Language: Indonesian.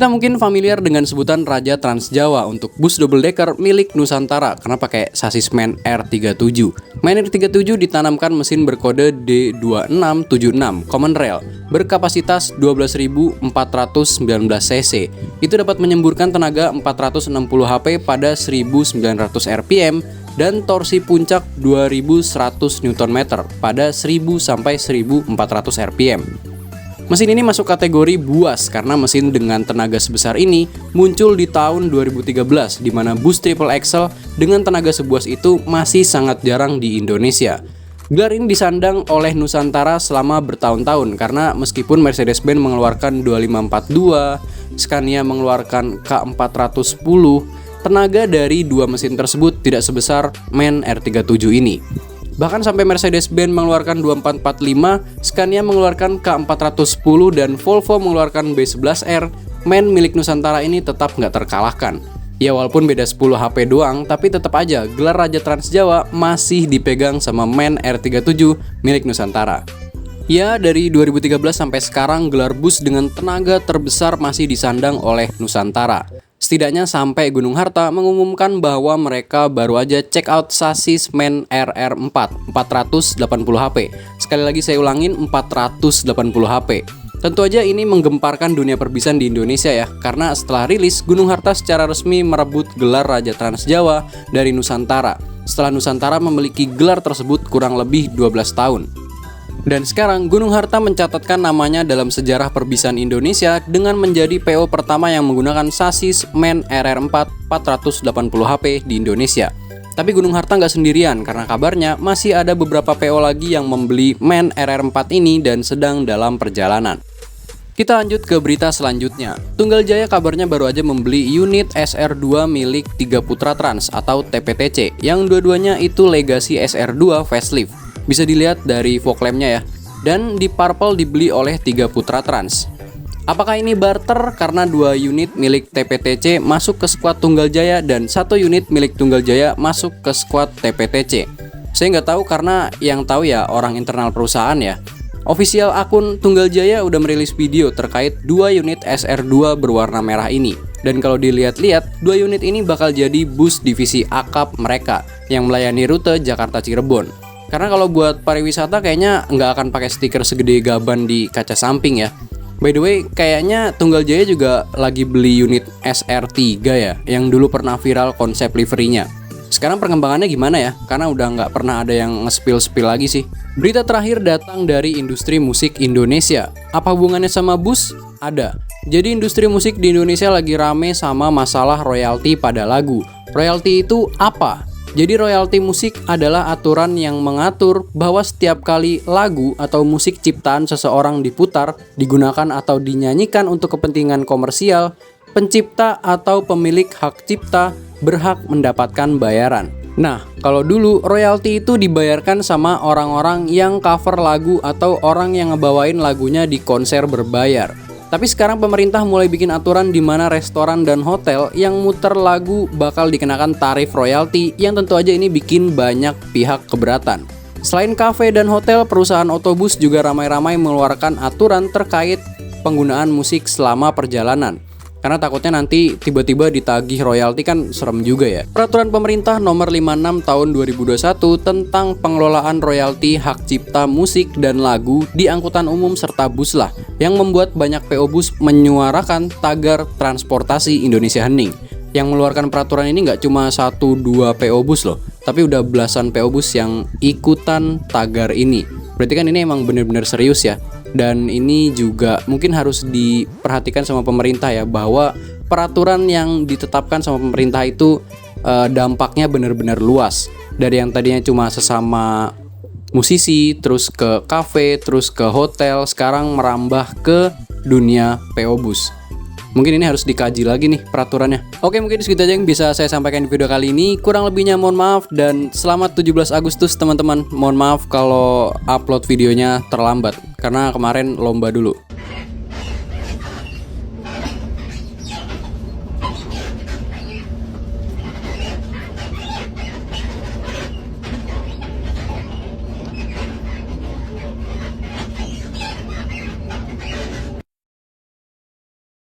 Kita mungkin familiar dengan sebutan Raja Trans Jawa untuk bus double decker milik Nusantara karena pakai sasis MAN R37. MAN R37 ditanamkan mesin berkode D2676 Common Rail berkapasitas 12.419 cc. Itu dapat menyemburkan tenaga 460 HP pada 1900 rpm dan torsi puncak 2100 Nm pada 1000 sampai 1400 rpm. Mesin ini masuk kategori buas karena mesin dengan tenaga sebesar ini muncul di tahun 2013 di mana bus triple axle dengan tenaga sebuas itu masih sangat jarang di Indonesia. Gelar ini disandang oleh Nusantara selama bertahun-tahun karena meskipun Mercedes-Benz mengeluarkan 2542, Scania mengeluarkan K410, tenaga dari dua mesin tersebut tidak sebesar MAN R37 ini. Bahkan sampai Mercedes-Benz mengeluarkan 2445, Scania mengeluarkan K410, dan Volvo mengeluarkan B11R, MAN milik Nusantara ini tetap nggak terkalahkan. Ya walaupun beda 10 HP doang, tapi tetap aja gelar Raja Trans Jawa masih dipegang sama MAN R37 milik Nusantara. Ya, dari 2013 sampai sekarang gelar bus dengan tenaga terbesar masih disandang oleh Nusantara. Setidaknya sampai Gunung Harta mengumumkan bahwa mereka baru aja check out sasis MAN RR4 480 HP. Sekali lagi saya ulangin, 480 HP. Tentu aja ini menggemparkan dunia perbisan di Indonesia ya, karena setelah rilis, Gunung Harta secara resmi merebut gelar Raja Trans Jawa dari Nusantara. Setelah Nusantara memiliki gelar tersebut kurang lebih 12 tahun. Dan sekarang Gunung Harta mencatatkan namanya dalam sejarah perbisan Indonesia dengan menjadi PO pertama yang menggunakan sasis MAN RR4 480 HP di Indonesia. Tapi Gunung Harta nggak sendirian karena kabarnya masih ada beberapa PO lagi yang membeli MAN RR4 ini dan sedang dalam perjalanan. Kita lanjut ke berita selanjutnya. Tunggal Jaya kabarnya baru aja membeli unit SR2 milik Tiga Putra Trans atau TPTC yang dua-duanya itu legasi SR2 facelift. Bisa dilihat dari fog lamp-nya ya. Dan di Purple dibeli oleh Tiga Putra Trans. Apakah ini barter karena 2 unit milik TPTC masuk ke skuad Tunggal Jaya dan 1 unit milik Tunggal Jaya masuk ke skuad TPTC? Saya nggak tahu karena yang tahu ya orang internal perusahaan ya. Official akun Tunggal Jaya udah merilis video terkait 2 unit SR2 berwarna merah ini. Dan kalau dilihat-lihat, 2 unit ini bakal jadi bus divisi akap mereka yang melayani rute Jakarta-Cirebon. Karena kalau buat pariwisata kayaknya nggak akan pakai stiker segede gaban di kaca samping ya. By the way, kayaknya Tunggal Jaya juga lagi beli unit SR3 ya, yang dulu pernah viral konsep liverynya. Sekarang perkembangannya gimana ya? Karena udah nggak pernah ada yang nge-spill lagi sih. Berita terakhir datang dari industri musik Indonesia. Apa hubungannya sama bus? Ada. Jadi industri musik di Indonesia lagi rame sama masalah royalti pada lagu. Royalti itu apa? Jadi royalti musik adalah aturan yang mengatur bahwa setiap kali lagu atau musik ciptaan seseorang diputar, digunakan atau dinyanyikan untuk kepentingan komersial, pencipta atau pemilik hak cipta berhak mendapatkan bayaran. Nah, kalau dulu royalti itu dibayarkan sama orang-orang yang cover lagu atau orang yang ngebawain lagunya di konser berbayar. Tapi sekarang pemerintah mulai bikin aturan di mana restoran dan hotel yang muter lagu bakal dikenakan tarif royalti yang tentu aja ini bikin banyak pihak keberatan. Selain kafe dan hotel, perusahaan otobus juga ramai-ramai mengeluarkan aturan terkait penggunaan musik selama perjalanan. Karena takutnya nanti tiba-tiba ditagih royalti kan serem juga ya. Peraturan pemerintah nomor 56 tahun 2021 tentang pengelolaan royalti hak cipta musik dan lagu di angkutan umum serta bus lah yang membuat banyak PO bus menyuarakan tagar transportasi Indonesia Hening. Yang mengeluarkan peraturan ini nggak cuma 1-2 PO bus loh, tapi udah belasan PO bus yang ikutan tagar ini. Berarti kan ini emang bener-bener serius ya. Dan ini juga mungkin harus diperhatikan sama pemerintah ya, bahwa peraturan yang ditetapkan sama pemerintah itu dampaknya benar-benar luas. Dari yang tadinya cuma sesama musisi, terus ke kafe, terus ke hotel, sekarang merambah ke dunia PO bus. Mungkin ini harus dikaji lagi nih peraturannya. Oke, mungkin segitu aja yang bisa saya sampaikan di video kali ini. Kurang lebihnya mohon maaf dan selamat 17 Agustus teman-teman. Mohon maaf kalau upload videonya terlambat karena kemarin lomba dulu.